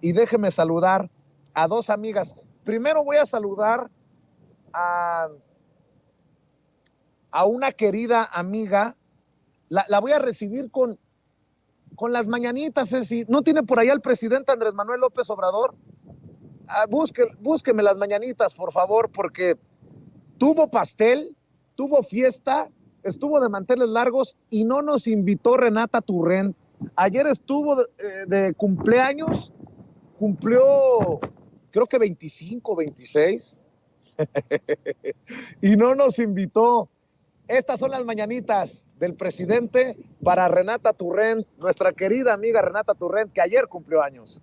Y déjeme saludar a dos amigas. Primero voy a saludar a, a una querida amiga. La voy a recibir con las mañanitas, Ceci. ¿No tiene por allá el presidente Andrés Manuel López Obrador? Búsqueme las mañanitas, por favor, porque tuvo pastel, tuvo fiesta, estuvo de manteles largos y no nos invitó Renata Turrent. Ayer estuvo de cumpleaños, cumplió creo que 25, 26, y no nos invitó. Estas son las mañanitas del presidente para Renata Turrent, nuestra querida amiga Renata Turrent, que ayer cumplió años.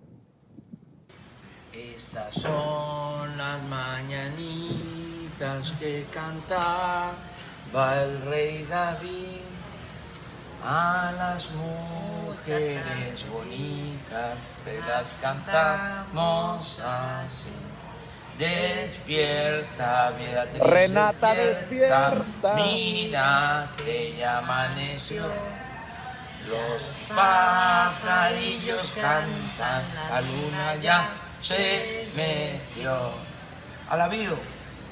Estas son las mañanitas que cantaba el rey David a las mujeres bonitas, se las cantamos así. Despierta, Beatriz, Renata, despierta. Mira que ya amaneció. Los pajarillos cantan, la luna ya se metió. Alabío,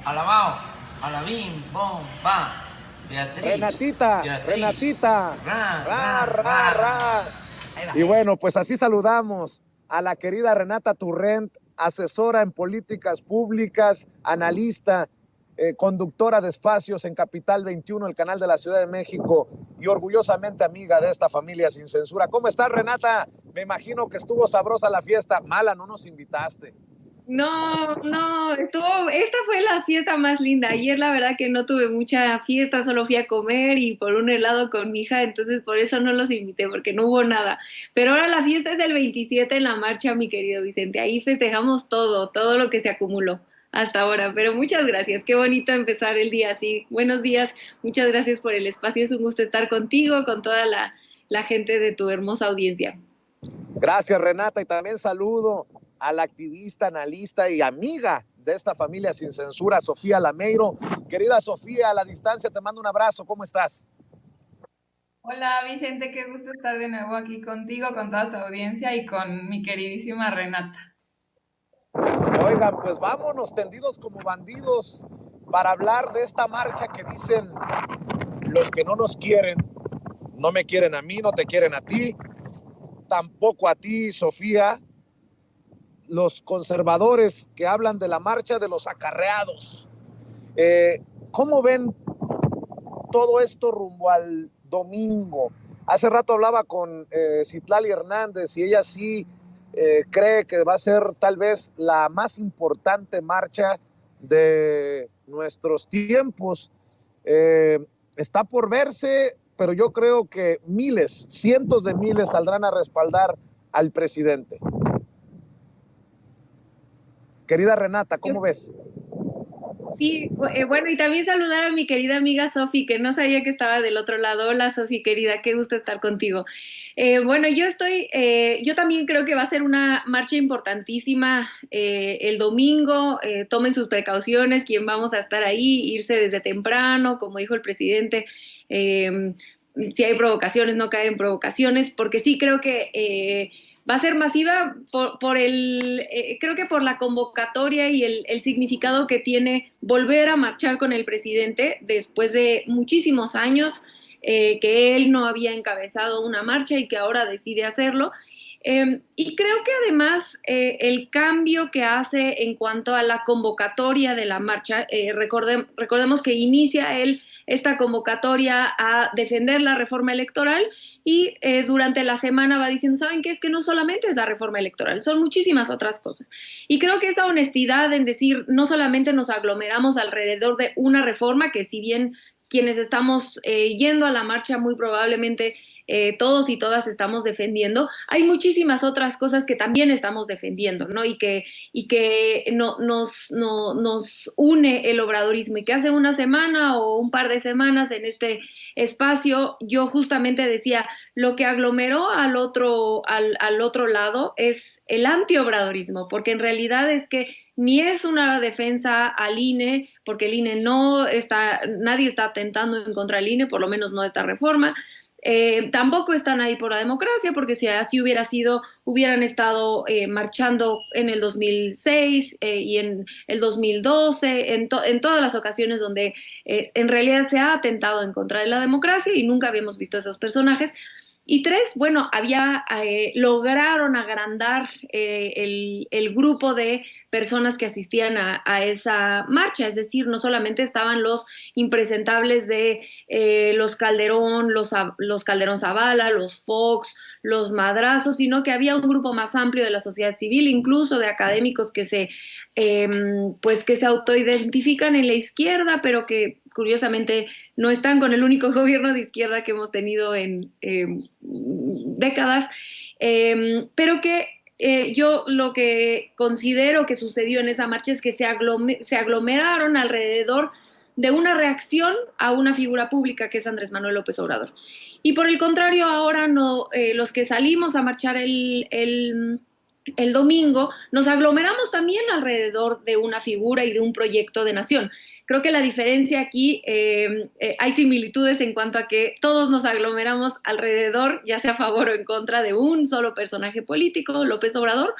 alabao, alabim, bom, ba. Beatriz, Renatita, Beatriz, Renatita. Ra, Ra, ra, ra. Y bueno, pues así saludamos a la querida Renata Turrent, asesora en políticas públicas, analista, conductora de espacios en Capital 21, el canal de la Ciudad de México, y orgullosamente amiga de esta familia sin censura. ¿Cómo estás, Renata? Me imagino que estuvo sabrosa la fiesta. Mala, no nos invitaste. No, esta fue la fiesta más linda. Ayer la verdad que no tuve mucha fiesta, solo fui a comer y por un helado con mi hija, entonces por eso no los invité, porque no hubo nada. Pero ahora la fiesta es el 27 en la marcha, mi querido Vicente. Ahí festejamos todo lo que se acumuló hasta ahora. Pero muchas gracias, qué bonito empezar el día así. Buenos días, muchas gracias por el espacio, es un gusto estar contigo, con toda la gente de tu hermosa audiencia. Gracias, Renata, y también saludo a la activista, analista y amiga de esta familia sin censura, Sofía Lameiro. Querida Sofía, a la distancia te mando un abrazo, ¿cómo estás? Hola Vicente, qué gusto estar de nuevo aquí contigo, con toda tu audiencia y con mi queridísima Renata. Oigan, pues vámonos tendidos como bandidos para hablar de esta marcha que dicen los que no nos quieren, no me quieren a mí, no te quieren a ti, tampoco a ti, Sofía, los conservadores que hablan de la marcha de los acarreados. ¿Cómo ven todo esto rumbo al domingo? Hace rato hablaba con Citlali Hernández y ella sí cree que va a ser tal vez la más importante marcha de nuestros tiempos. Está por verse, pero yo creo que miles, cientos de miles saldrán a respaldar al presidente. Querida Renata, ¿cómo ves? Sí, bueno, y también saludar a mi querida amiga Sofi, que no sabía que estaba del otro lado. Hola Sofi, querida, qué gusto estar contigo. Bueno, yo también creo que va a ser una marcha importantísima el domingo. Tomen sus precauciones, quien vamos a estar ahí, irse desde temprano, como dijo el presidente. eh, si hay provocaciones, no caer en provocaciones, porque sí creo que va a ser masiva creo que por la convocatoria y el significado que tiene volver a marchar con el presidente después de muchísimos años que él no había encabezado una marcha y que ahora decide hacerlo. Y creo que además el cambio que hace en cuanto a la convocatoria de la marcha, recordemos que inicia él esta convocatoria a defender la reforma electoral y durante la semana va diciendo, ¿saben qué? Es que no solamente es la reforma electoral, son muchísimas otras cosas. Y creo que esa honestidad en decir, no solamente nos aglomeramos alrededor de una reforma, que si bien quienes estamos yendo a la marcha muy probablemente todos y todas estamos defendiendo, hay muchísimas otras cosas que también estamos defendiendo, ¿no? Y que nos une el obradorismo y que hace una semana o un par de semanas en este espacio yo justamente decía, lo que aglomeró al otro lado es el antiobradorismo, porque en realidad es que ni es una defensa al INE, porque el INE no está, nadie está atentando en contra del INE, por lo menos no esta reforma, Tampoco están ahí por la democracia, porque si así hubiera sido, hubieran estado marchando en el 2006 y en el 2012, en todas las ocasiones donde en realidad se ha atentado en contra de la democracia y nunca habíamos visto esos personajes. Y tres, bueno, lograron agrandar el grupo de personas que asistían a esa marcha, es decir, no solamente estaban los impresentables de los Calderón, los Calderón Zavala, los Fox, los Madrazos, sino que había un grupo más amplio de la sociedad civil, incluso de académicos pues que se autoidentifican en la izquierda, pero que curiosamente no están con el único gobierno de izquierda que hemos tenido en décadas, pero que yo lo que considero que sucedió en esa marcha es que se aglomeraron alrededor de una reacción a una figura pública que es Andrés Manuel López Obrador. Y por el contrario, ahora no, los que salimos a marchar el domingo, nos aglomeramos también alrededor de una figura y de un proyecto de nación. Creo que la diferencia aquí, hay similitudes en cuanto a que todos nos aglomeramos alrededor, ya sea a favor o en contra de un solo personaje político, López Obrador,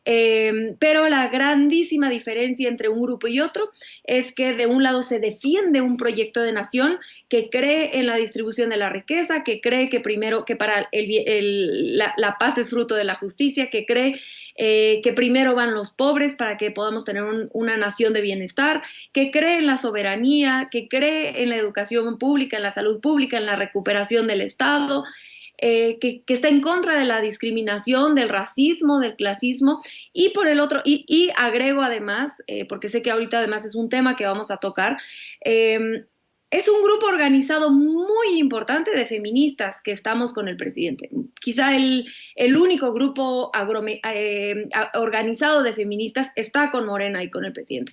pero la grandísima diferencia entre un grupo y otro es que de un lado se defiende un proyecto de nación que cree en la distribución de la riqueza, que cree que primero que para la paz es fruto de la justicia, que cree que primero van los pobres para que podamos tener una nación de bienestar, que cree en la soberanía, que cree en la educación pública, en la salud pública, en la recuperación del Estado, que está en contra de la discriminación, del racismo, del clasismo, y por el otro, y agrego además, porque sé que ahorita además es un tema que vamos a tocar, es un grupo organizado muy importante de feministas que estamos con el presidente. Quizá el único grupo organizado de feministas está con Morena y con el presidente.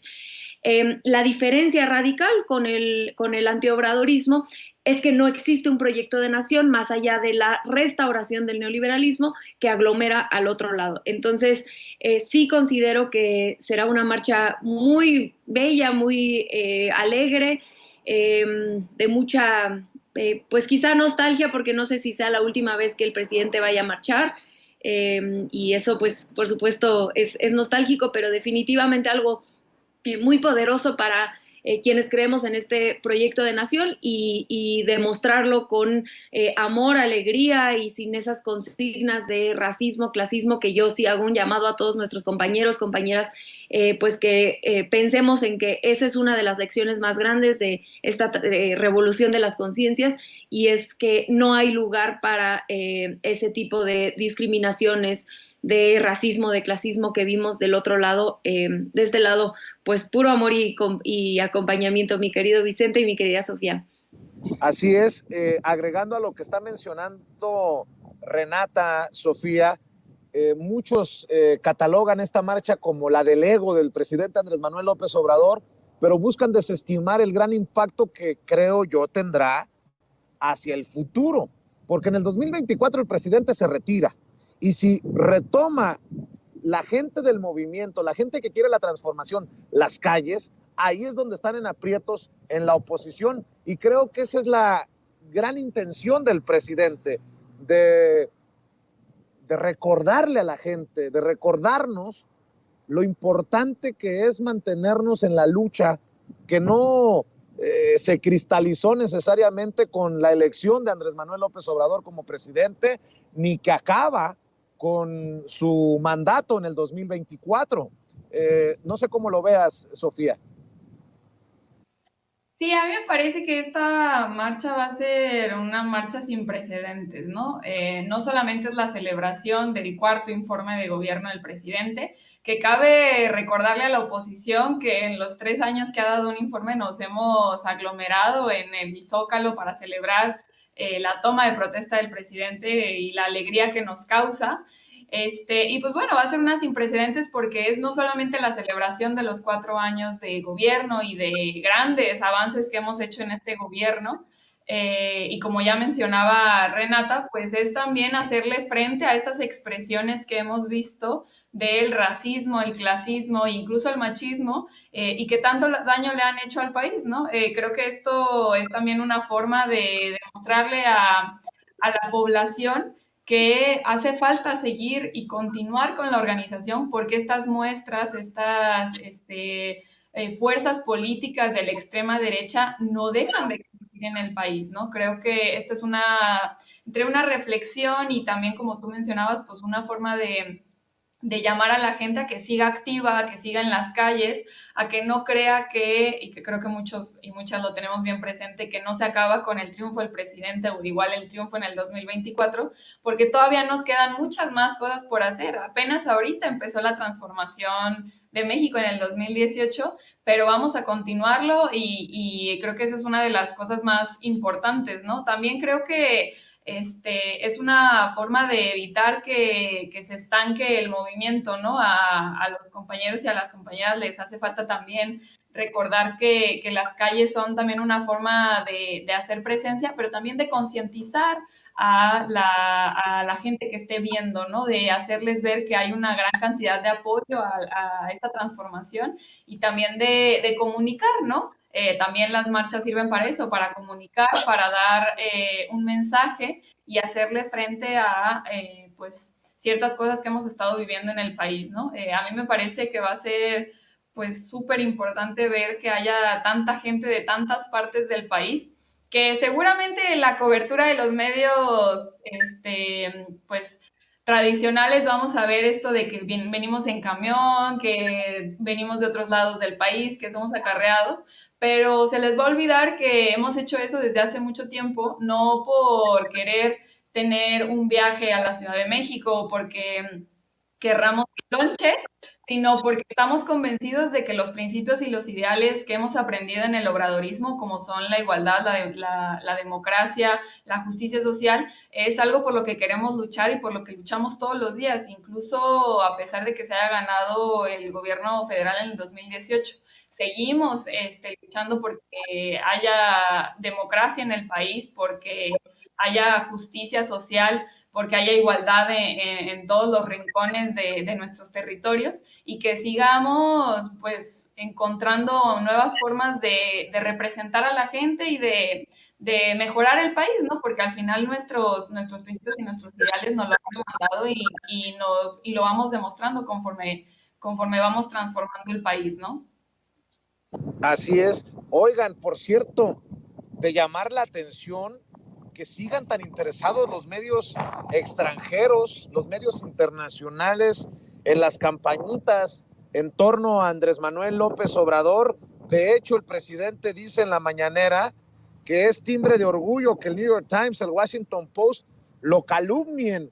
La diferencia radical con el antiobradorismo es que no existe un proyecto de nación más allá de la restauración del neoliberalismo que aglomera al otro lado. Entonces, sí considero que será una marcha muy bella, muy alegre, de mucha, pues quizá nostalgia, porque no sé si sea la última vez que el presidente vaya a marchar, y eso pues por supuesto es nostálgico, pero definitivamente algo muy poderoso para quienes creemos en este proyecto de nación y demostrarlo con amor, alegría y sin esas consignas de racismo, clasismo, que yo sí hago un llamado a todos nuestros compañeros, compañeras, pues que pensemos en que esa es una de las lecciones más grandes de esta revolución de las conciencias, y es que no hay lugar para ese tipo de discriminaciones, de racismo, de clasismo que vimos del otro lado, de este lado, pues puro amor y acompañamiento, mi querido Vicente y mi querida Sofía. Así es, agregando a lo que está mencionando Renata, Sofía, muchos catalogan esta marcha como la del ego del presidente Andrés Manuel López Obrador, pero buscan desestimar el gran impacto que creo yo tendrá hacia el futuro, porque en el 2024 el presidente se retira, y si retoma la gente del movimiento, la gente que quiere la transformación, las calles, ahí es donde están en aprietos en la oposición, y creo que esa es la gran intención del presidente, de recordarle a la gente, de recordarnos lo importante que es mantenernos en la lucha, que no se cristalizó necesariamente con la elección de Andrés Manuel López Obrador como presidente, ni que acaba con su mandato en el 2024. No sé cómo lo veas, Sofía. Sí, a mí me parece que esta marcha va a ser una marcha sin precedentes, ¿no? No solamente es la celebración del cuarto informe de gobierno del presidente, que cabe recordarle a la oposición que en los 3 años que ha dado un informe nos hemos aglomerado en el Zócalo para celebrar la toma de protesta del presidente y la alegría que nos causa. Y pues bueno, va a ser una sin precedentes porque es no solamente la celebración de los 4 años de gobierno y de grandes avances que hemos hecho en este gobierno, y como ya mencionaba Renata, pues es también hacerle frente a estas expresiones que hemos visto del racismo, el clasismo e incluso el machismo, y que tanto daño le han hecho al país, ¿no? Creo que esto es también una forma de demostrarle a la población que hace falta seguir y continuar con la organización porque estas muestras, estas fuerzas políticas de la extrema derecha no dejan de existir en el país, ¿no? Creo que esta es entre una reflexión y también, como tú mencionabas, pues una forma de llamar a la gente a que siga activa, a que siga en las calles, a que no crea y que creo que muchos y muchas lo tenemos bien presente, que no se acaba con el triunfo del presidente o igual el triunfo en el 2024, porque todavía nos quedan muchas más cosas por hacer. Apenas ahorita empezó la transformación de México en el 2018, pero vamos a continuarlo y creo que eso es una de las cosas más importantes, ¿no? También creo que es una forma de evitar que se estanque el movimiento, ¿no? A los compañeros y a las compañeras les hace falta también recordar que las calles son también una forma de hacer presencia, pero también de concientizar a la gente que esté viendo, ¿no? De hacerles ver que hay una gran cantidad de apoyo a esta transformación y también de comunicar, ¿no? También las marchas sirven para eso, para comunicar, para dar un mensaje y hacerle frente a, pues, ciertas cosas que hemos estado viviendo en el país, ¿no? A mí me parece que va a ser, pues, súper importante ver que haya tanta gente de tantas partes del país, que seguramente la cobertura de los medios, pues, tradicionales vamos a ver esto de que venimos en camión, que venimos de otros lados del país, que somos acarreados, pero se les va a olvidar que hemos hecho eso desde hace mucho tiempo, no por querer tener un viaje a la Ciudad de México o porque querramos lonche, sino porque estamos convencidos de que los principios y los ideales que hemos aprendido en el obradorismo, como son la igualdad, la democracia, la justicia social, es algo por lo que queremos luchar y por lo que luchamos todos los días, incluso a pesar de que se haya ganado el gobierno federal en el 2018. Seguimos luchando porque haya democracia en el país, porque haya justicia social, porque haya igualdad en todos los rincones de nuestros territorios y que sigamos pues encontrando nuevas formas de representar a la gente y de mejorar el país, ¿no? Porque al final nuestros principios y nuestros ideales nos lo han demandado y lo vamos demostrando conforme vamos transformando el país, ¿no? Así es. Oigan, por cierto, de llamar la atención que sigan tan interesados los medios extranjeros, los medios internacionales en las campañitas en torno a Andrés Manuel López Obrador. De hecho, el presidente dice en la mañanera que es timbre de orgullo que el New York Times, el Washington Post lo calumnien.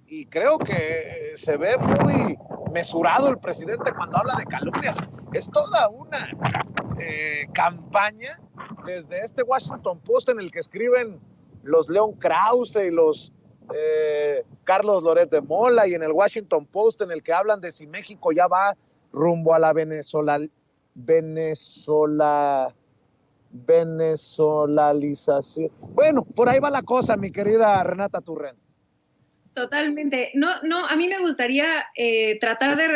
Y creo que se ve muy mesurado el presidente cuando habla de calumnias. Es toda una campaña desde este Washington Post en el que escriben los León Krause y los Carlos Loret de Mola, y en el Washington Post en el que hablan de si México ya va rumbo a la venezolalización. Bueno, por ahí va la cosa, mi querida Renata Turrent. Totalmente. No, a mí me gustaría tratar de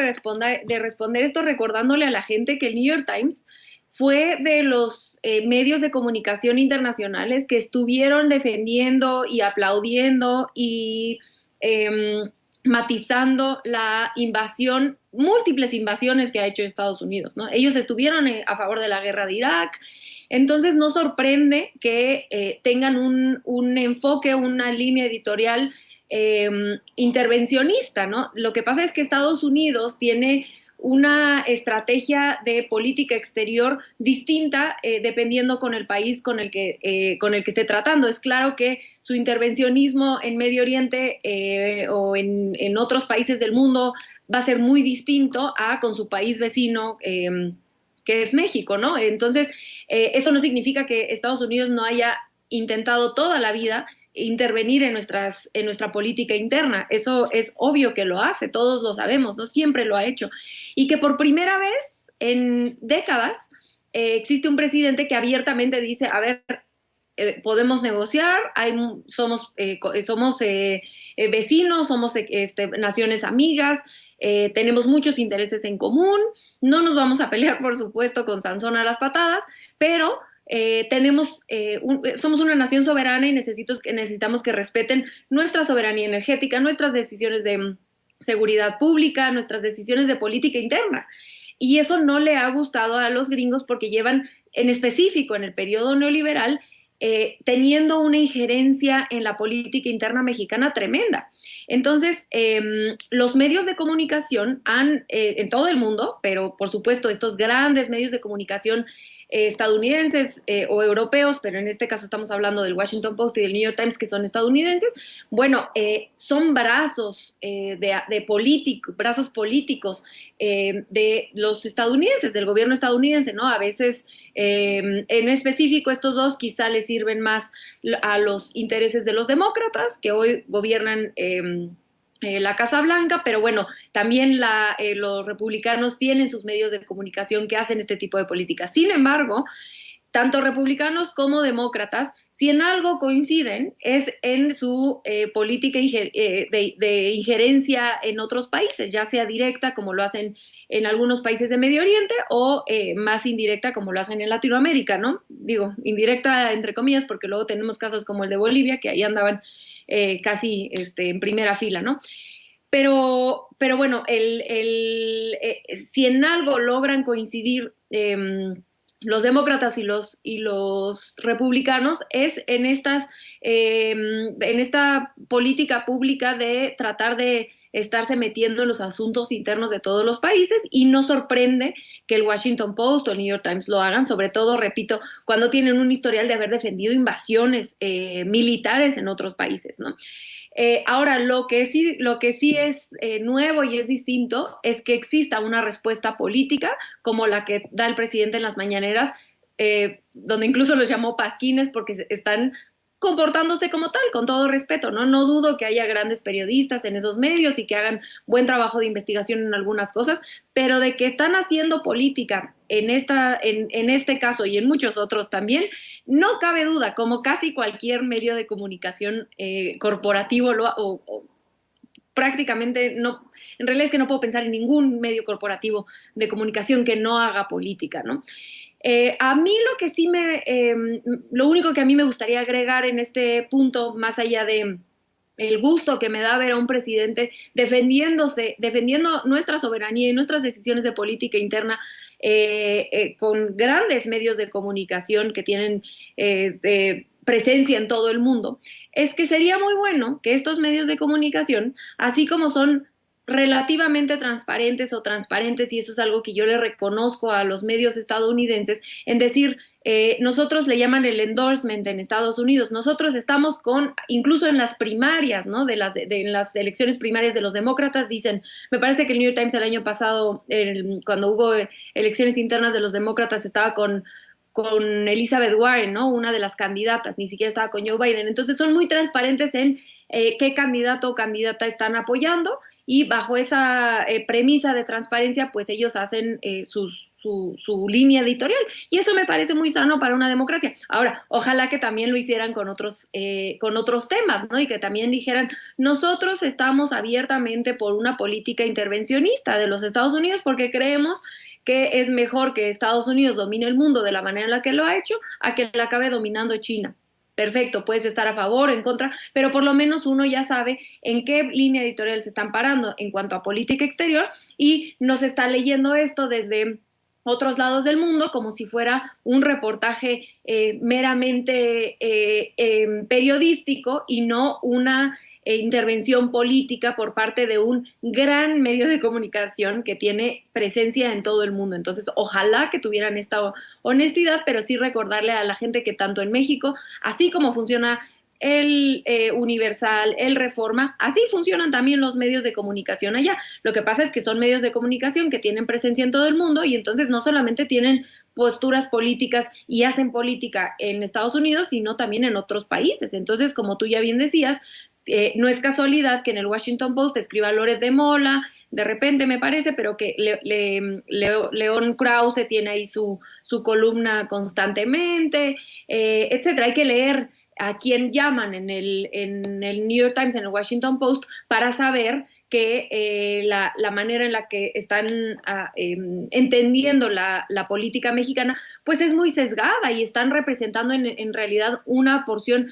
responder esto recordándole a la gente que el New York Times fue de los medios de comunicación internacionales que estuvieron defendiendo y aplaudiendo y matizando la invasión, múltiples invasiones que ha hecho Estados Unidos, ¿no? Ellos estuvieron a favor de la guerra de Irak. Entonces no sorprende que tengan un enfoque, una línea editorial intervencionista, ¿no? Lo que pasa es que Estados Unidos tiene una estrategia de política exterior distinta dependiendo con el país con el que esté tratando. Es claro que su intervencionismo en Medio Oriente o en otros países del mundo va a ser muy distinto a con su país vecino, que es México, ¿no? Entonces, eso no significa que Estados Unidos no haya intentado toda la vida intervenir en nuestra política interna. Eso es obvio que lo hace, todos lo sabemos, no siempre lo ha hecho. Y que por primera vez en décadas existe un presidente que abiertamente dice, a ver, podemos negociar, somos vecinos, somos naciones amigas, tenemos muchos intereses en común, no nos vamos a pelear, por supuesto, con Sansón a las patadas, pero somos una nación soberana y necesitamos que respeten nuestra soberanía energética, nuestras decisiones de seguridad pública, nuestras decisiones de política interna. Y eso no le ha gustado a los gringos porque llevan, en específico en el periodo neoliberal, teniendo una injerencia en la política interna mexicana tremenda. Entonces, los medios de comunicación en todo el mundo, pero por supuesto estos grandes medios de comunicación estadounidenses o europeos, pero en este caso estamos hablando del Washington Post y del New York Times, que son estadounidenses, bueno, son brazos brazos políticos de los estadounidenses, del gobierno estadounidense, ¿no? A veces, en específico, estos dos quizá les sirven más a los intereses de los demócratas, que hoy gobiernan la Casa Blanca, pero bueno, también los republicanos tienen sus medios de comunicación que hacen este tipo de políticas. Sin embargo, tanto republicanos como demócratas, si en algo coinciden, es en su política de injerencia en otros países, ya sea directa, como lo hacen en algunos países de Medio Oriente, o más indirecta, como lo hacen en Latinoamérica, ¿no? Digo, indirecta entre comillas, porque luego tenemos casos como el de Bolivia, que ahí andaban casi en primera fila, ¿no? Pero bueno, si en algo logran coincidir los demócratas y los republicanos es en esta política pública de tratar de estarse metiendo en los asuntos internos de todos los países, y no sorprende que el Washington Post o el New York Times lo hagan, sobre todo, repito, cuando tienen un historial de haber defendido invasiones militares en otros países, ¿no? Ahora, lo que sí es nuevo y es distinto es que exista una respuesta política como la que da el presidente en las mañaneras, donde incluso los llamó pasquines porque están comportándose como tal, con todo respeto, ¿no? No dudo que haya grandes periodistas en esos medios y que hagan buen trabajo de investigación en algunas cosas, pero de que están haciendo política en este caso y en muchos otros también, no cabe duda, como casi cualquier medio de comunicación corporativo o prácticamente no, en realidad es que no puedo pensar en ningún medio corporativo de comunicación que no haga política, ¿no? A mí lo único que a mí me gustaría agregar en este punto, más allá de el gusto que me da ver a un presidente defendiendo nuestra soberanía y nuestras decisiones de política interna con grandes medios de comunicación que tienen presencia en todo el mundo, es que sería muy bueno que estos medios de comunicación, así como son relativamente transparentes o transparentes, y eso es algo que yo le reconozco a los medios estadounidenses, en decir, nosotros le llaman el endorsement en Estados Unidos, nosotros estamos incluso en las primarias, ¿no? En las elecciones primarias de los demócratas, dicen, me parece que el New York Times el año pasado, cuando hubo elecciones internas de los demócratas, estaba con Elizabeth Warren, ¿no? Una de las candidatas, ni siquiera estaba con Joe Biden. Entonces son muy transparentes en qué candidato o candidata están apoyando, y bajo esa premisa de transparencia, pues ellos hacen su línea editorial, y eso me parece muy sano para una democracia. Ahora, ojalá que también lo hicieran con otros temas, ¿no? Y que también dijeran, nosotros estamos abiertamente por una política intervencionista de los Estados Unidos porque creemos que es mejor que Estados Unidos domine el mundo de la manera en la que lo ha hecho a que la acabe dominando China. Perfecto, puedes estar a favor o en contra, pero por lo menos uno ya sabe en qué línea editorial se están parando en cuanto a política exterior, y nos está leyendo esto desde otros lados del mundo como si fuera un reportaje meramente periodístico y no una intervención política por parte de un gran medio de comunicación que tiene presencia en todo el mundo. Entonces, ojalá que tuvieran esta honestidad, pero sí recordarle a la gente que tanto en México, así como funciona el Universal, el Reforma, así funcionan también los medios de comunicación allá. Lo que pasa es que son medios de comunicación que tienen presencia en todo el mundo, y entonces no solamente tienen posturas políticas y hacen política en Estados Unidos, sino también en otros países. Entonces, como tú ya bien decías, no es casualidad que en el Washington Post escriba Loret de Mola, de repente me parece, pero que León Krause tiene ahí su columna constantemente, etcétera. Hay que leer a quién llaman en el New York Times, en el Washington Post, para saber que la manera en la que están entendiendo la política mexicana, pues es muy sesgada y están representando en realidad una porción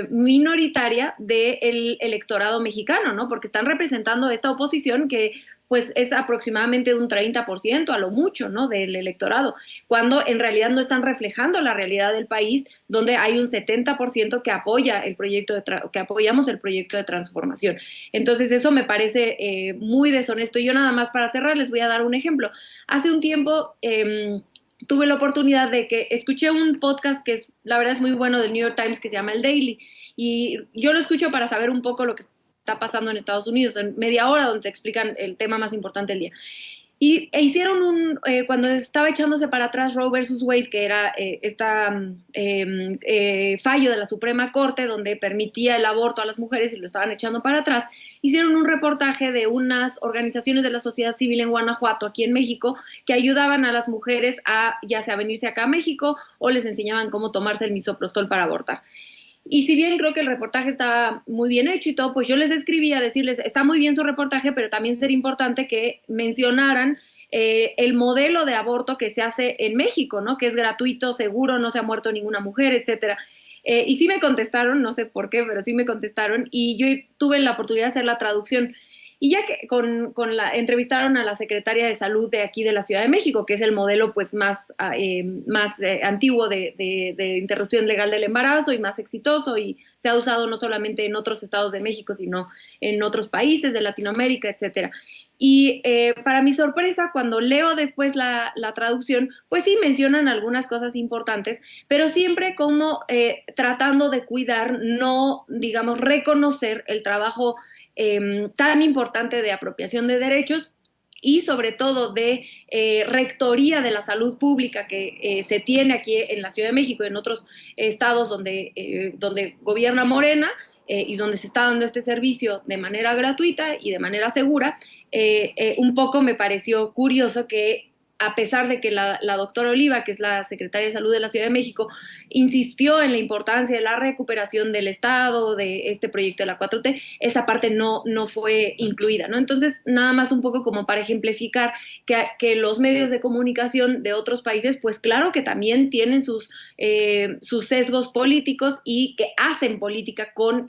minoritaria del electorado mexicano, ¿no? Porque están representando esta oposición que pues es aproximadamente un 30% a lo mucho, ¿no? Del electorado, cuando en realidad no están reflejando la realidad del país, donde hay un 70% que apoya el proyecto que apoyamos el proyecto de transformación. Entonces eso me parece muy deshonesto. Y yo nada más para cerrar les voy a dar un ejemplo. Hace un tiempo tuve la oportunidad de que escuché un podcast que es, la verdad es muy bueno, del New York Times, que se llama El Daily, y yo lo escucho para saber un poco lo que está pasando en Estados Unidos, en media hora donde te explican el tema más importante del día. Hicieron cuando estaba echándose para atrás Roe versus Wade, que era fallo de la Suprema Corte donde permitía el aborto a las mujeres y lo estaban echando para atrás, hicieron un reportaje de unas organizaciones de la sociedad civil en Guanajuato, aquí en México, que ayudaban a las mujeres a ya sea venirse acá a México o les enseñaban cómo tomarse el misoprostol para abortar. Y si bien creo que el reportaje está muy bien hecho y todo, pues yo les escribí a decirles, está muy bien su reportaje, pero también sería importante que mencionaran el modelo de aborto que se hace en México, ¿no? Que es gratuito, seguro, no se ha muerto ninguna mujer, etcétera. Y sí me contestaron, no sé por qué, pero sí me contestaron, y yo tuve la oportunidad de hacer la traducción. Y ya que entrevistaron a la secretaria de salud de aquí de la Ciudad de México, que es el modelo pues más antiguo de interrupción legal del embarazo y más exitoso, y se ha usado no solamente en otros estados de México, sino en otros países de Latinoamérica, etcétera. Y para mi sorpresa, cuando leo después la traducción, pues sí mencionan algunas cosas importantes, pero siempre como tratando de cuidar, no, digamos, reconocer el trabajo tan importante de apropiación de derechos y sobre todo de rectoría de la salud pública que se tiene aquí en la Ciudad de México y en otros estados donde gobierna Morena, y donde se está dando este servicio de manera gratuita y de manera segura. Un poco me pareció curioso que a pesar de que la doctora Oliva, que es la secretaria de Salud de la Ciudad de México, insistió en la importancia de la recuperación del Estado, de este proyecto de la 4T, esa parte no fue incluida, ¿no? Entonces, nada más un poco como para ejemplificar que los medios de comunicación de otros países, pues claro que también tienen sus sesgos políticos y que hacen política con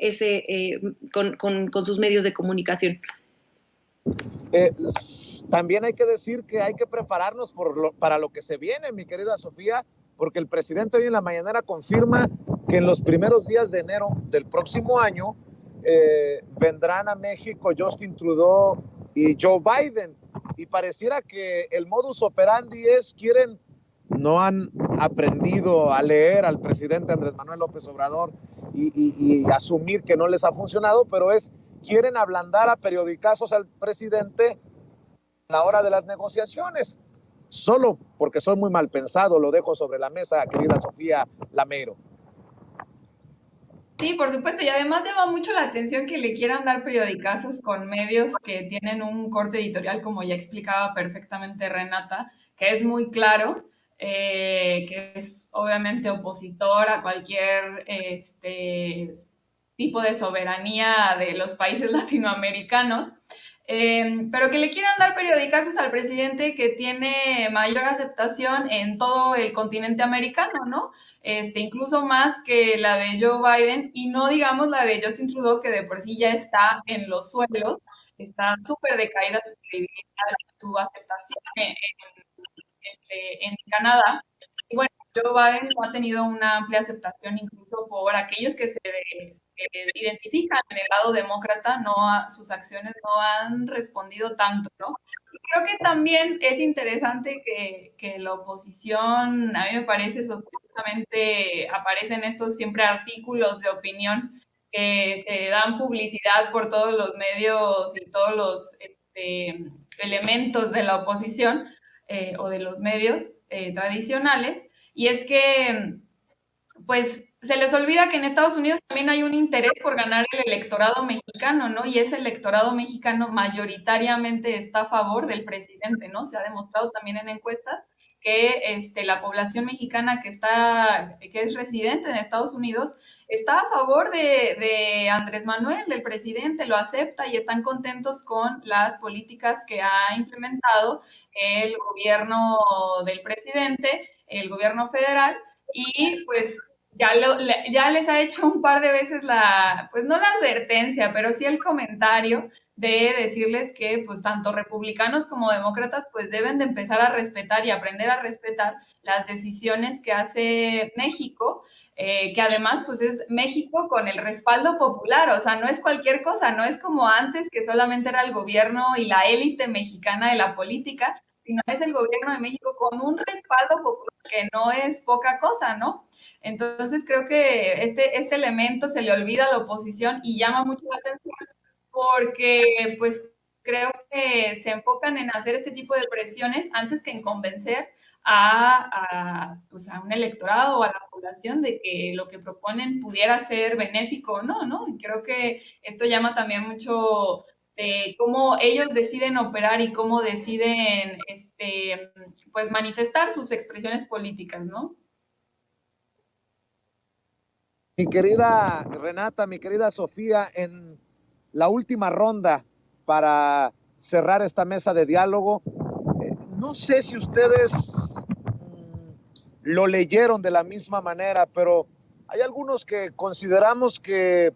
sus medios de comunicación. También hay que decir que hay que prepararnos para lo que se viene, mi querida Sofía, porque el presidente hoy en la mañanera confirma que en los primeros días de enero del próximo año vendrán a México Justin Trudeau y Joe Biden, y pareciera que el modus operandi es, no han aprendido a leer al presidente Andrés Manuel López Obrador y asumir que no les ha funcionado, pero quieren ablandar a periodicazos al presidente a la hora de las negociaciones. Solo porque soy muy mal pensado, lo dejo sobre la mesa, querida Sofía Lamero. Sí, por supuesto, y además llama mucho la atención que le quieran dar periodicazos con medios que tienen un corte editorial, como ya explicaba perfectamente Renata, que es muy claro, que es obviamente opositor a cualquier tipo de soberanía de los países latinoamericanos. Pero que le quieran dar periodicazos al presidente que tiene mayor aceptación en todo el continente americano, ¿no? Incluso más que la de Joe Biden, y no digamos la de Justin Trudeau, que de por sí ya está en los suelos, está súper decaída su credibilidad, su aceptación en Canadá. Y bueno, Joe Biden no ha tenido una amplia aceptación incluso por aquellos que se identifican en el lado demócrata, sus acciones no han respondido tanto, ¿no? Creo que también es interesante que la oposición, a mí me parece sospechosamente, aparecen estos siempre artículos de opinión que se dan publicidad por todos los medios y todos los elementos de la oposición o de los medios tradicionales, y es que pues se les olvida que en Estados Unidos también hay un interés por ganar el electorado mexicano, ¿no? Y ese electorado mexicano mayoritariamente está a favor del presidente, ¿no? Se ha demostrado también en encuestas que la población mexicana que es residente en Estados Unidos está a favor de Andrés Manuel, del presidente, lo acepta y están contentos con las políticas que ha implementado el gobierno del presidente, el gobierno federal, y pues ya les ha hecho un par de veces pues no la advertencia, pero sí el comentario de decirles que pues tanto republicanos como demócratas pues deben de empezar a respetar y aprender a respetar las decisiones que hace México, que además pues es México con el respaldo popular, o sea, no es cualquier cosa, no es como antes que solamente era el gobierno y la élite mexicana de la política, sino es el gobierno de México con un respaldo popular que no es poca cosa, ¿no? Entonces creo que este elemento se le olvida a la oposición y llama mucho la atención porque pues creo que se enfocan en hacer este tipo de presiones antes que en convencer pues a un electorado o a la población de que lo que proponen pudiera ser benéfico o no, ¿no? Y creo que esto llama también mucho de cómo ellos deciden operar y cómo deciden pues manifestar sus expresiones políticas, ¿no? Mi querida Renata, mi querida Sofía, en la última ronda para cerrar esta mesa de diálogo, no sé si ustedes lo leyeron de la misma manera, pero hay algunos que consideramos que,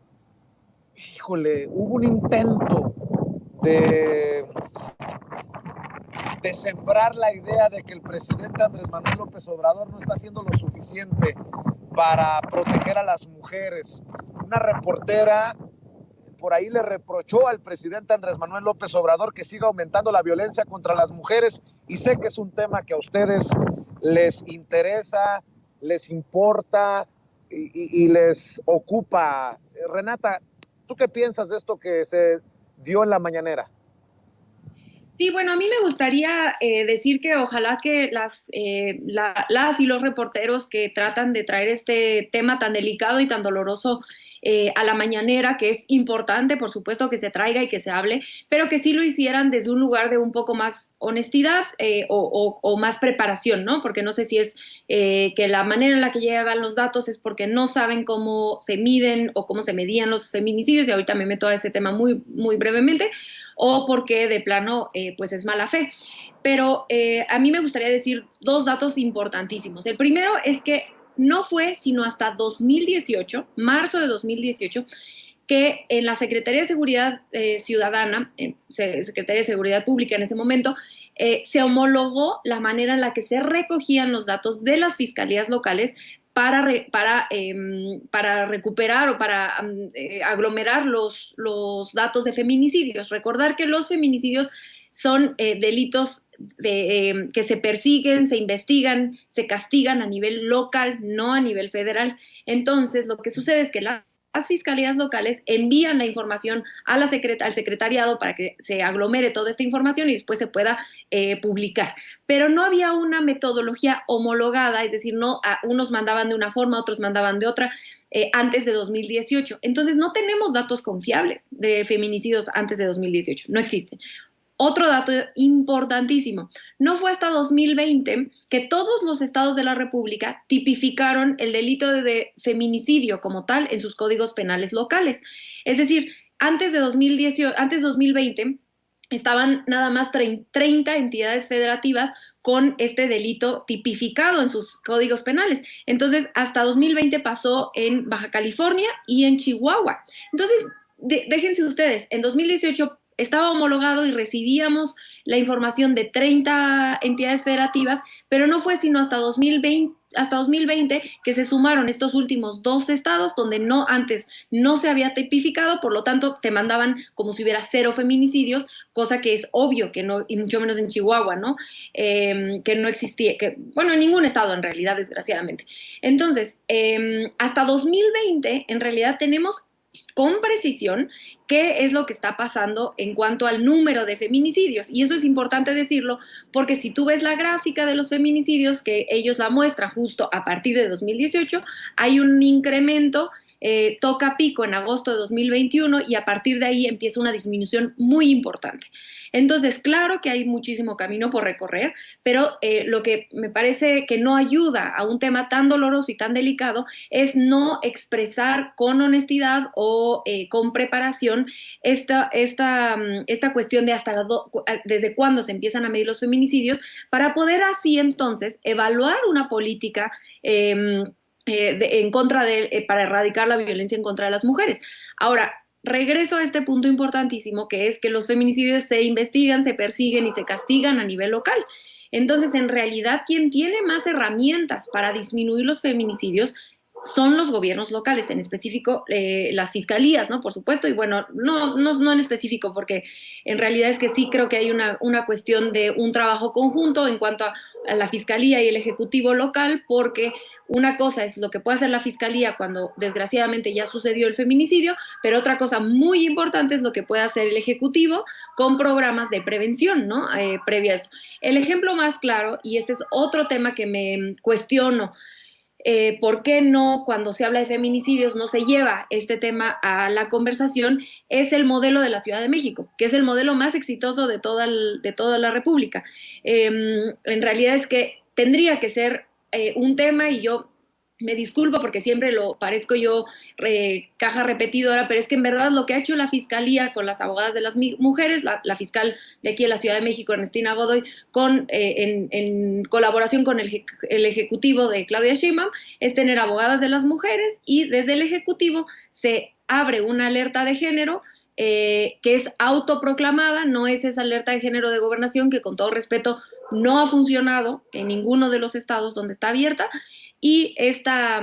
híjole, hubo un intento de, de sembrar la idea de que el presidente Andrés Manuel López Obrador no está haciendo lo suficiente para proteger a las mujeres. Una reportera por ahí le reprochó al presidente Andrés Manuel López Obrador que siga aumentando la violencia contra las mujeres, y sé que es un tema que a ustedes les interesa, les importa y les ocupa. Renata, ¿tú qué piensas de esto que se dio en la mañanera? Sí, bueno, a mí me gustaría decir que ojalá que las y los reporteros que tratan de traer este tema tan delicado y tan doloroso a la mañanera, que es importante, por supuesto, que se traiga y que se hable, pero que sí lo hicieran desde un lugar de un poco más honestidad o más preparación, ¿no? Porque no sé si es que la manera en la que llevan los datos es porque no saben cómo se miden o cómo se medían los feminicidios, y ahorita me meto a ese tema muy, muy brevemente, o porque de plano pues es mala fe. Pero a mí me gustaría decir dos datos importantísimos. El primero es que no fue sino hasta 2018, marzo de 2018, que en la Secretaría de Seguridad Ciudadana, Secretaría de Seguridad Pública en ese momento, se homologó la manera en la que se recogían los datos de las fiscalías locales para recuperar o para aglomerar los datos de feminicidios. Recordar que los feminicidios son delitos que se persiguen, se investigan, se castigan a nivel local, no a nivel federal. Entonces, lo que sucede es que las fiscalías locales envían la información a al secretariado para que se aglomere toda esta información y después se pueda publicar. Pero no había una metodología homologada, es decir, no, unos mandaban de una forma, otros mandaban de otra, antes de 2018. Entonces, no tenemos datos confiables de feminicidios antes de 2018, no existen. Otro dato importantísimo, no fue hasta 2020 que todos los estados de la República tipificaron el delito de feminicidio como tal en sus códigos penales locales. Es decir, antes de 2020 estaban nada más 30 entidades federativas con este delito tipificado en sus códigos penales. Entonces, hasta 2020 pasó en Baja California y en Chihuahua. Entonces, déjense ustedes, en 2018 estaba homologado y recibíamos la información de 30 entidades federativas, pero no fue sino hasta 2020 que se sumaron estos últimos dos estados donde antes no se había tipificado, por lo tanto te mandaban como si hubiera 0 feminicidios, cosa que es obvio que no, y mucho menos en Chihuahua, ¿no? Que no existía, bueno, en ningún estado en realidad, desgraciadamente. Entonces, hasta 2020 en realidad tenemos con precisión qué es lo que está pasando en cuanto al número de feminicidios. Y eso es importante decirlo porque si tú ves la gráfica de los feminicidios, que ellos la muestran justo a partir de 2018, hay un incremento, toca pico en agosto de 2021 y a partir de ahí empieza una disminución muy importante. Entonces, claro que hay muchísimo camino por recorrer, pero lo que me parece que no ayuda a un tema tan doloroso y tan delicado es no expresar con honestidad o con preparación esta cuestión de desde cuándo se empiezan a medir los feminicidios, para poder así entonces evaluar una política para erradicar la violencia en contra de las mujeres. Ahora, regreso a este punto importantísimo, que es que los feminicidios se investigan, se persiguen y se castigan a nivel local. Entonces, en realidad, quien tiene más herramientas para disminuir los feminicidios son los gobiernos locales, en específico las fiscalías, ¿no? Por supuesto, y bueno, no en específico, porque en realidad es que sí creo que hay una cuestión de un trabajo conjunto en cuanto a la fiscalía y el ejecutivo local, porque una cosa es lo que puede hacer la fiscalía cuando desgraciadamente ya sucedió el feminicidio, pero otra cosa muy importante es lo que puede hacer el ejecutivo con programas de prevención, ¿no? Previa a esto. El ejemplo más claro, y este es otro tema que me cuestiono, ¿por qué no, cuando se habla de feminicidios, no se lleva este tema a la conversación? Es el modelo de la Ciudad de México, que es el modelo más exitoso de toda la República. En realidad es que tendría que ser un tema, y yo me disculpo porque siempre parezco yo caja repetidora, pero es que en verdad lo que ha hecho la Fiscalía con las abogadas de las mujeres, la fiscal de aquí de la Ciudad de México, Ernestina Godoy, en colaboración con el Ejecutivo de Claudia Sheinbaum, es tener abogadas de las mujeres, y desde el Ejecutivo se abre una alerta de género que es autoproclamada, no es esa alerta de género de gobernación, que con todo respeto no ha funcionado en ninguno de los estados donde está abierta, y esta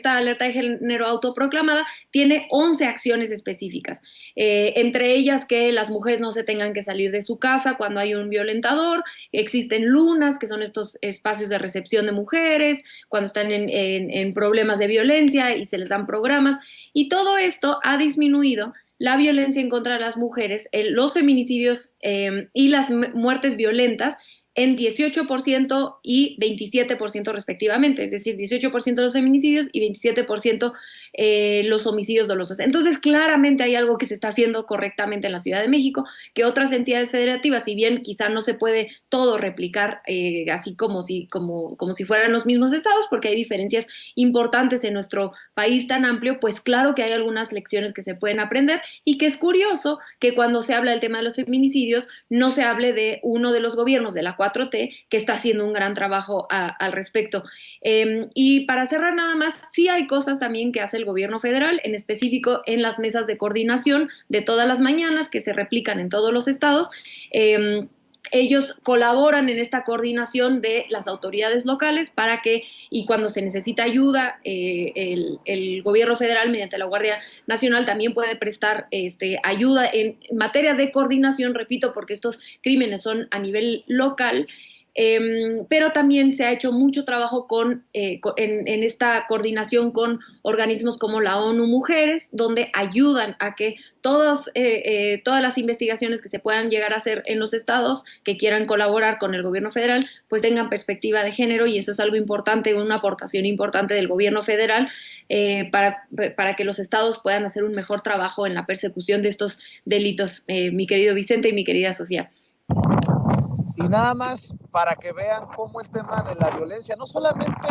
alerta de género autoproclamada tiene 11 acciones específicas, entre ellas que las mujeres no se tengan que salir de su casa cuando hay un violentador, existen lunas, que son estos espacios de recepción de mujeres, cuando están en problemas de violencia y se les dan programas, y todo esto ha disminuido la violencia en contra de las mujeres, los feminicidios y las muertes violentas en 18% y 27% respectivamente, es decir, 18% los feminicidios y 27% los homicidios dolosos. Entonces, claramente hay algo que se está haciendo correctamente en la Ciudad de México, que otras entidades federativas, si bien quizá no se puede todo replicar así como si fueran los mismos estados, porque hay diferencias importantes en nuestro país tan amplio, pues claro que hay algunas lecciones que se pueden aprender, y que es curioso que cuando se habla del tema de los feminicidios no se hable de uno de los gobiernos de la 4T que está haciendo un gran trabajo al respecto. Y para cerrar nada más, sí hay cosas también que hace el gobierno federal, en específico en las mesas de coordinación de todas las mañanas que se replican en todos los estados. Ellos colaboran en esta coordinación de las autoridades locales para que, y cuando se necesita ayuda, el gobierno federal mediante la Guardia Nacional también puede prestar ayuda en materia de coordinación, repito, porque estos crímenes son a nivel local. Pero también se ha hecho mucho trabajo en esta coordinación con organismos como la ONU Mujeres, donde ayudan a que todas las investigaciones que se puedan llegar a hacer en los estados que quieran colaborar con el gobierno federal, pues tengan perspectiva de género, y eso es algo importante, una aportación importante del gobierno federal para que los estados puedan hacer un mejor trabajo en la persecución de estos delitos, mi querido Vicente y mi querida Sofía. Y nada más para que vean cómo el tema de la violencia, no solamente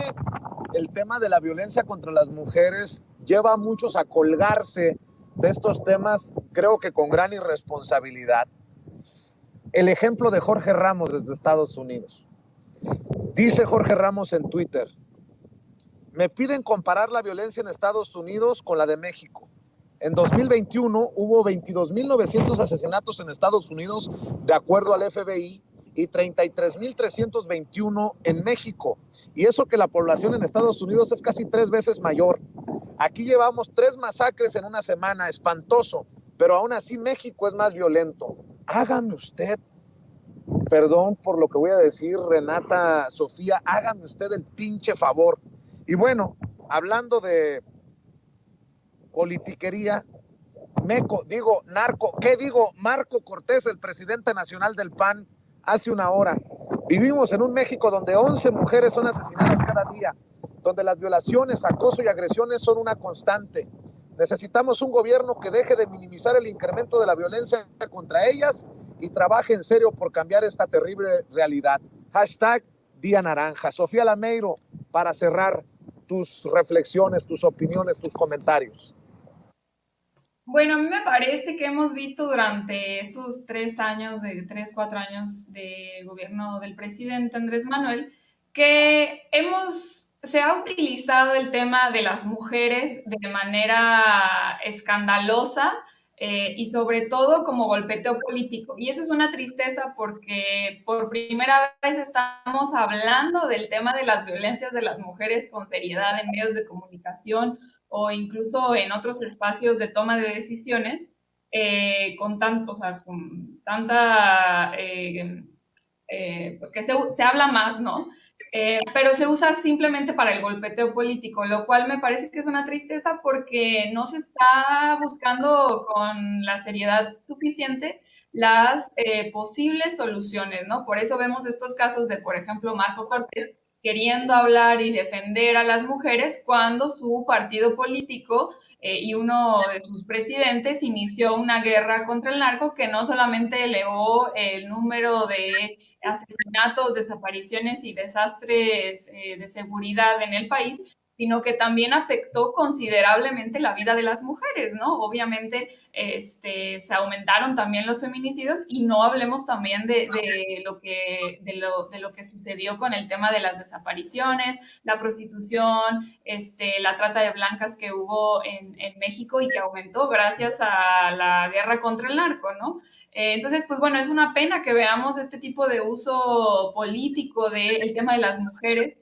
el tema de la violencia contra las mujeres, lleva a muchos a colgarse de estos temas, creo que con gran irresponsabilidad. El ejemplo de Jorge Ramos desde Estados Unidos. Dice Jorge Ramos en Twitter: me piden comparar la violencia en Estados Unidos con la de México. En 2021 hubo 22.900 asesinatos en Estados Unidos, de acuerdo al FBI, y 33.321 en México. Y eso que la población en Estados Unidos es casi 3 veces mayor. Aquí llevamos 3 masacres en una semana, espantoso, pero aún así México es más violento. Hágame usted, perdón por lo que voy a decir, Renata, Sofía, hágame usted el pinche favor. Y bueno, hablando de politiquería, narco, ¿qué digo? Marco Cortés, el presidente nacional del PAN, hace una hora. Vivimos en un México donde 11 mujeres son asesinadas cada día, donde las violaciones, acoso y agresiones son una constante. Necesitamos un gobierno que deje de minimizar el incremento de la violencia contra ellas y trabaje en serio por cambiar esta terrible realidad. Hashtag Día Naranja. Sofía Lameiro, para cerrar, tus reflexiones, tus opiniones, tus comentarios. Bueno, a mí me parece que hemos visto durante estos 4 años de gobierno del presidente Andrés Manuel, que se ha utilizado el tema de las mujeres de manera escandalosa y sobre todo como golpeteo político. Y eso es una tristeza porque por primera vez estamos hablando del tema de las violencias de las mujeres con seriedad en medios de comunicación o incluso en otros espacios de toma de decisiones, con tanta, pues que se habla más, ¿no? Pero se usa simplemente para el golpeteo político, lo cual me parece que es una tristeza porque no se está buscando con la seriedad suficiente las posibles soluciones, ¿no? Por eso vemos estos casos de, por ejemplo, Marco Cortés, queriendo hablar y defender a las mujeres cuando su partido político y uno de sus presidentes inició una guerra contra el narco que no solamente elevó el número de asesinatos, desapariciones y desastres de seguridad en el país, sino que también afectó considerablemente la vida de las mujeres, ¿no? Obviamente se aumentaron también los feminicidios y no hablemos también de lo que sucedió con el tema de las desapariciones, la prostitución, la trata de blancas que hubo en México y que aumentó gracias a la guerra contra el narco, ¿no? Entonces, pues bueno, es una pena que veamos este tipo de uso político del tema de las mujeres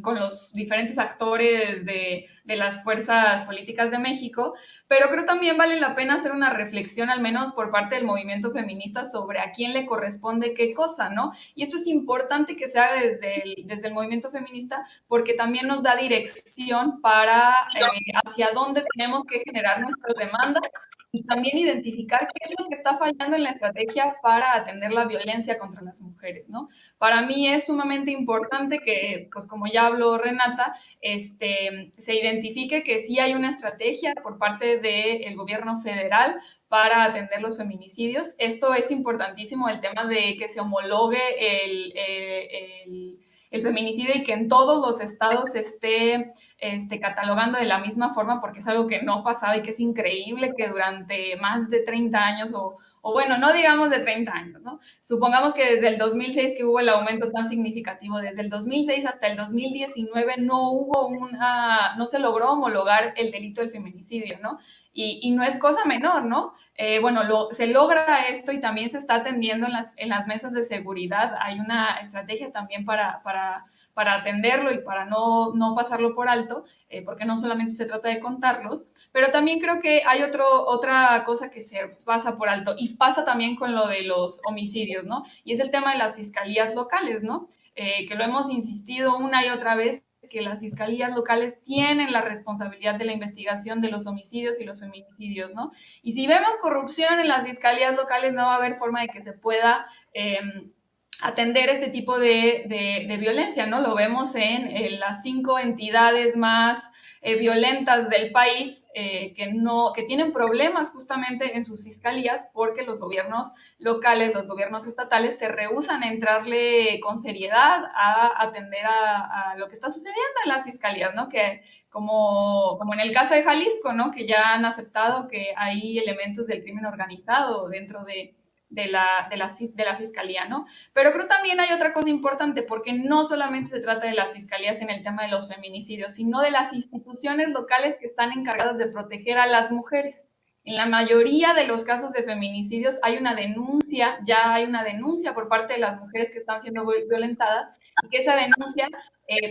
con los diferentes actores de las fuerzas políticas de México, pero creo también vale la pena hacer una reflexión, al menos por parte del movimiento feminista, sobre a quién le corresponde qué cosa, ¿no? Y esto es importante que se haga desde el movimiento feminista, porque también nos da dirección para hacia dónde tenemos que generar nuestras demandas y también identificar qué es lo que está fallando en la estrategia para atender la violencia contra las mujeres, ¿no? Para mí es sumamente importante que, pues como ya habló Renata, se identifique que sí hay una estrategia por parte del gobierno federal para atender los feminicidios. Esto es importantísimo, el tema de que se homologue el feminicidio y que en todos los estados se esté catalogando de la misma forma, porque es algo que no pasaba y que es increíble que durante más de 30 años, o bueno, no digamos de 30 años, ¿no? Supongamos que desde el 2006 que hubo el aumento tan significativo, desde el 2006 hasta el 2019 no se logró homologar el delito del feminicidio, ¿no? Y no es cosa menor, ¿no? Se logra esto y también se está atendiendo en las mesas de seguridad. Hay una estrategia también para atenderlo y para no pasarlo por alto, porque no solamente se trata de contarlos, pero también creo que hay otra cosa que se pasa por alto y pasa también con lo de los homicidios, ¿no? Y es el tema de las fiscalías locales, ¿no? Que lo hemos insistido una y otra vez, que las fiscalías locales tienen la responsabilidad de la investigación de los homicidios y los feminicidios, ¿no? Y si vemos corrupción en las fiscalías locales, no va a haber forma de que se pueda atender este tipo de violencia, ¿no? Lo vemos en las 5 entidades más violentas del país que tienen problemas justamente en sus fiscalías porque los gobiernos locales, los gobiernos estatales se rehúsan a entrarle con seriedad a atender a lo que está sucediendo en las fiscalías, ¿no? Que como en el caso de Jalisco, ¿no? Que ya han aceptado que hay elementos del crimen organizado dentro de la fiscalía, ¿no? Pero creo también hay otra cosa importante, porque no solamente se trata de las fiscalías en el tema de los feminicidios, sino de las instituciones locales que están encargadas de proteger a las mujeres. En la mayoría de los casos de feminicidios ya hay una denuncia por parte de las mujeres que están siendo violentadas, y que esa denuncia,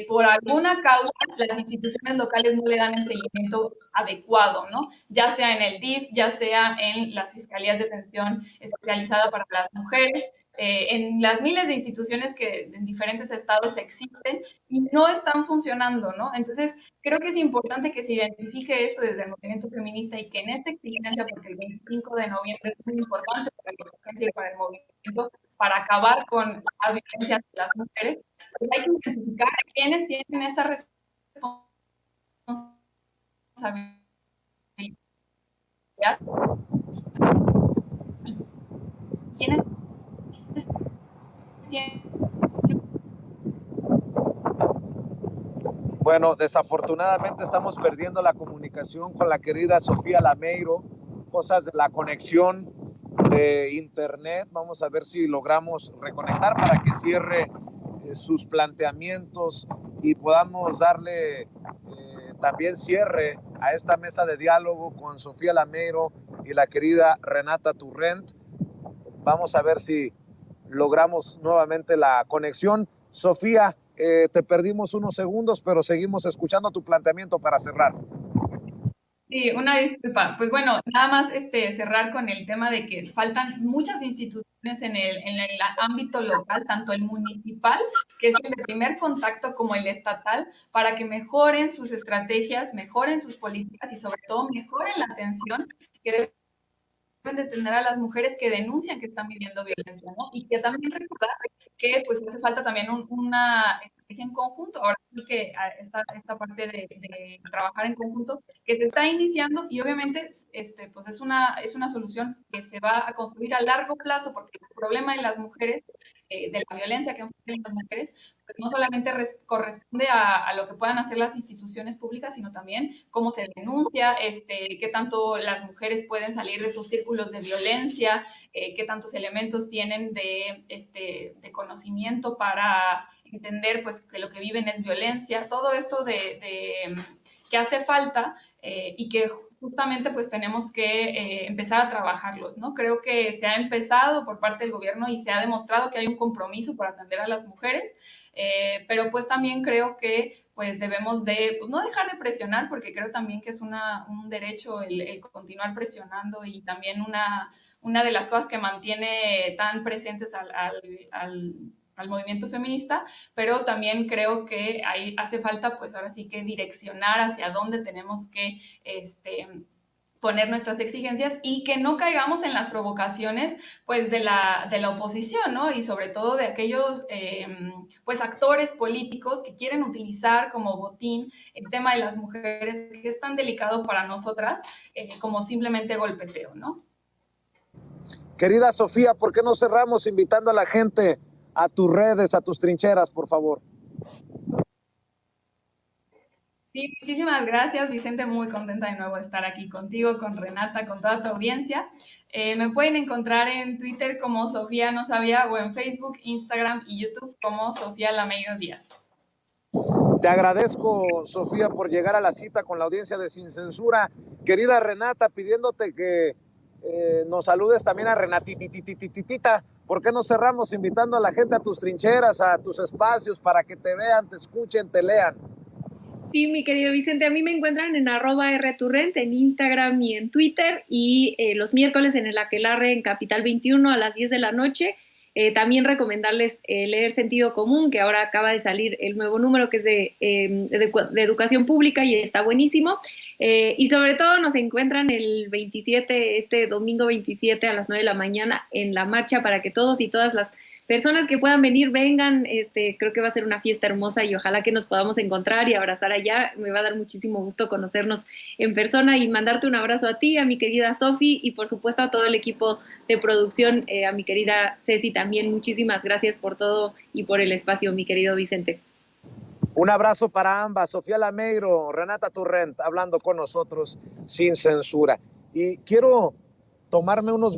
por alguna causa, las instituciones locales no le dan el seguimiento adecuado, ¿no? Ya sea en el DIF, ya sea en las fiscalías de atención especializada para las mujeres, en las miles de instituciones que en diferentes estados existen y no están funcionando, ¿no? Entonces, creo que es importante que se identifique esto desde el movimiento feminista y que en esta exigencia, porque el 25 de noviembre es muy importante para la exigencia y para el movimiento, para acabar con la violencia de las mujeres, pues hay que identificar quiénes tienen esa responsabilidad y quiénes tienen. Bueno, desafortunadamente estamos perdiendo la comunicación con la querida Sofía Lameiro, cosas de la conexión de internet. Vamos a ver si logramos reconectar para que cierre sus planteamientos y podamos darle también cierre a esta mesa de diálogo con Sofía Lameiro y la querida Renata Turrent. Vamos a ver si logramos nuevamente la conexión. Sofía, te perdimos unos segundos, pero seguimos escuchando tu planteamiento para cerrar. Sí, una disculpa. Pues bueno, nada más cerrar con el tema de que faltan muchas instituciones en el ámbito local, tanto el municipal, que es el de primer contacto, como el estatal, para que mejoren sus estrategias, mejoren sus políticas y sobre todo mejoren la atención que deben de tener a las mujeres que denuncian que están viviendo violencia, ¿no? Y que también recordar que pues hace falta también una estrategia en conjunto. Ahora sí que esta parte de trabajar en conjunto que se está iniciando y obviamente pues es una solución que se va a construir a largo plazo, porque el problema de las mujeres, de la violencia que enfrentan las mujeres, pues no solamente corresponde a lo que puedan hacer las instituciones públicas, sino también cómo se denuncia, qué tanto las mujeres pueden salir de esos círculos de violencia, qué tantos elementos tienen de conocimiento para entender pues que lo que viven es violencia, todo esto que hace falta y que justamente pues tenemos que empezar a trabajarlos, ¿no? Creo que se ha empezado por parte del gobierno y se ha demostrado que hay un compromiso por atender a las mujeres, pero pues también creo que pues debemos de, pues no dejar de presionar, porque creo también que es un derecho el continuar presionando y también una de las cosas que mantiene tan presentes al movimiento feminista, pero también creo que ahí hace falta, pues ahora sí que direccionar hacia dónde tenemos que poner nuestras exigencias y que no caigamos en las provocaciones pues de la oposición, ¿no? Y sobre todo de aquellos pues actores políticos que quieren utilizar como botín el tema de las mujeres, que es tan delicado para nosotras, como simplemente golpeteo, ¿no? Querida Sofía, ¿por qué no cerramos invitando a la gente a tus redes, a tus trincheras, por favor? Sí, muchísimas gracias, Vicente. Muy contenta de nuevo de estar aquí contigo, con Renata, con toda tu audiencia. Me pueden encontrar en Twitter como Sofía No Sabía o en Facebook, Instagram y YouTube como Sofía Lameiro Díaz. Te agradezco, Sofía, por llegar a la cita con la audiencia de Sin Censura. Querida Renata, pidiéndote que nos saludes también a Renatititititita. ¿Por qué no cerramos invitando a la gente a tus trincheras, a tus espacios, para que te vean, te escuchen, te lean? Sí, mi querido Vicente, a mí me encuentran en @rturrent, en Instagram y en Twitter, y los miércoles en el Aquelarre en Capital 21 a las 10 de la noche. También recomendarles leer Sentido Común, que ahora acaba de salir el nuevo número, que es de educación pública y está buenísimo. Y sobre todo nos encuentran el 27, este domingo 27 a las 9 de la mañana en la marcha, para que todos y todas las personas que puedan venir, vengan. Creo que va a ser una fiesta hermosa y ojalá que nos podamos encontrar y abrazar allá. Me va a dar muchísimo gusto conocernos en persona y mandarte un abrazo a ti, a mi querida Sofi y por supuesto a todo el equipo de producción, a mi querida Ceci también. Muchísimas gracias por todo y por el espacio, mi querido Vicente. Un abrazo para ambas, Sofía Lameiro, Renata Turrent, hablando con nosotros sin censura. Y quiero tomarme unos